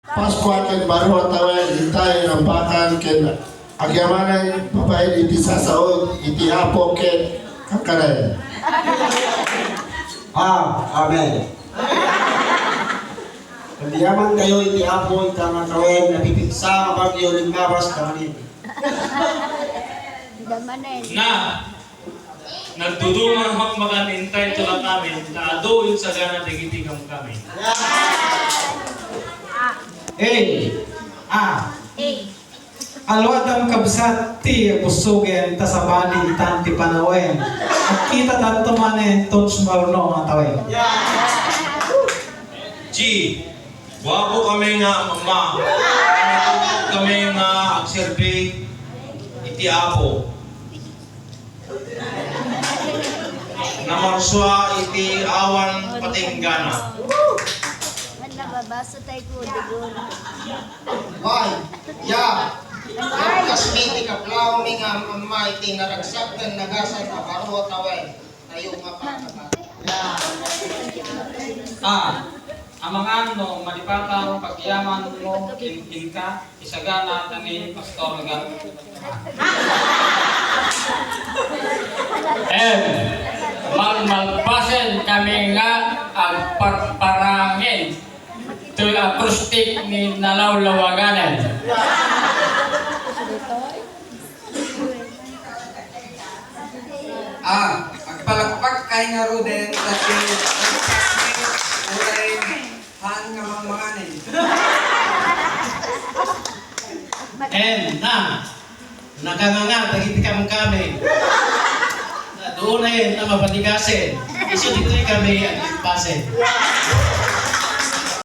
Paskuan ken baro tawen itay rambakan ken agyamanan babae iti sasaod iti apo ken kakaray. Amen. Pagdiyaman kayo iti apo iti mga tawen napipigsa ang bagyo limawas kamanit. Na nagdudungan hakmakan intay tula kami na adoin sa gana digitigam kami. Alwadam kabsat ti busugen tasabali tanti panawen. At kita tanto manen tons marunong ang tawen. G, wabo kami nga ma. Kami nga agserbi iti apo. Namarswa iti awan patinggana. Nababasa tayo ko, digon. Why? Yung kasmiti ka plaw mi nga mamay iti naragsak ng nagasan na baro tawen tayo nga pagkakat. Ang mga ano, malipatang pagyaman mo, kinkin ka, isagana tani pastor nga. Malpasen kami nga ang parangin to acoustic ni nalawlawaganan. Agpalakpak kay nga Ruden kasi ulay han nga mamahanin. Nakanganga tagitikam kami. Doon na yun na mapatigasin. Iso dito kami ang impasin.